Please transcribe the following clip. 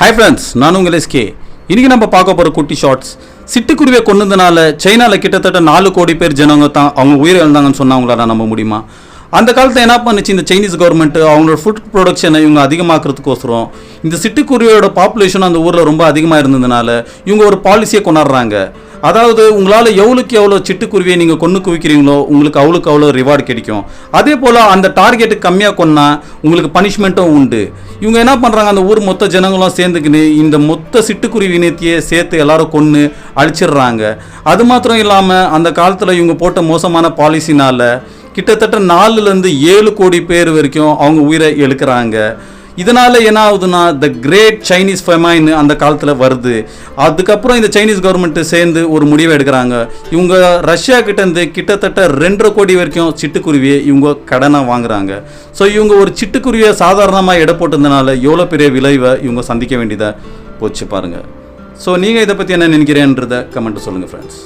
Hi friends, நான் உங்கள் SK. இன்றைக்கி நம்ம பார்க்க போகிற குட்டி ஷார்ட்ஸ். சிட்டுக்குருவியை கொண்டதுனால சைனாவில் கிட்டத்தட்ட 4 கோடி பேர் ஜனங்க தான் அவங்க உயிரை இழந்தாங்கன்னு சொன்னால் அவங்களால நம்ப முடியுமா? அந்த காலத்தில் என்ன பண்ணுச்சு இந்த சைனீஸ் கவர்மெண்ட், அவங்களோட ஃபுட் ப்ரொடக்ஷனை இவங்க அதிகமாக்குறதுக்கோசரம் இந்த சிட்டுக்குருவியோட பாப்புலேஷன் அந்த ஊரில் ரொம்ப அதிகமாக இருந்ததுனால இவங்க ஒரு பாலிசியை கொண்டாடுறாங்க. அதாவது உங்களால் எவ்வளோக்கு எவ்வளோ சிட்டுக்குருவியை நீங்கள் கொண்டு குவிக்கிறீங்களோ உங்களுக்கு அவ்வளோ ரிவார்டு கிடைக்கும். அதே போல் அந்த டார்கெட்டுக்கு கம்மியாக கொன்னால் உங்களுக்கு பனிஷ்மெண்ட்டும் உண்டு. இவங்க என்ன பண்ணுறாங்க, அந்த ஊர் மொத்த ஜனங்களும் சேர்ந்துக்கின்னு இந்த மொத்த சிட்டுக்குருவி இனத்தையே சேர்த்து எல்லாரும் கொன்று அழிச்சிடுறாங்க. அது மாத்திரம் இல்லாமல் அந்த காலத்தில் இவங்க போட்ட மோசமான பாலிசினால் கிட்டத்தட்ட 4லேருந்து 7 கோடி பேர் வரைக்கும் அவங்க உயிரை இழக்கிறாங்க. இதனால் என்ன ஆகுதுன்னா த கிரேட் சைனீஸ் ஃபெமைன் அந்த காலத்தில் வருது. அதுக்கப்புறம் இந்த சைனீஸ் கவர்மெண்ட்டு சேர்ந்து ஒரு முடிவை எடுக்கிறாங்க. இவங்க ரஷ்யா கிட்டேருந்து கிட்டத்தட்ட 2.5 கோடி வரைக்கும் சிட்டுக்குருவியை இவங்க கடனாக வாங்குறாங்க. ஸோ இவங்க ஒரு சிட்டுக்குருவியை சாதாரணமாக எடை போட்டதுனால எவ்வளோ பெரிய விளைவை இவங்க சந்திக்க வேண்டியதாக போச்சு பாருங்கள். ஸோ நீங்கள் இதை பற்றி என்ன நினைக்கிறேன்றதை கமெண்ட்டு சொல்லுங்கள் ஃப்ரெண்ட்ஸ்.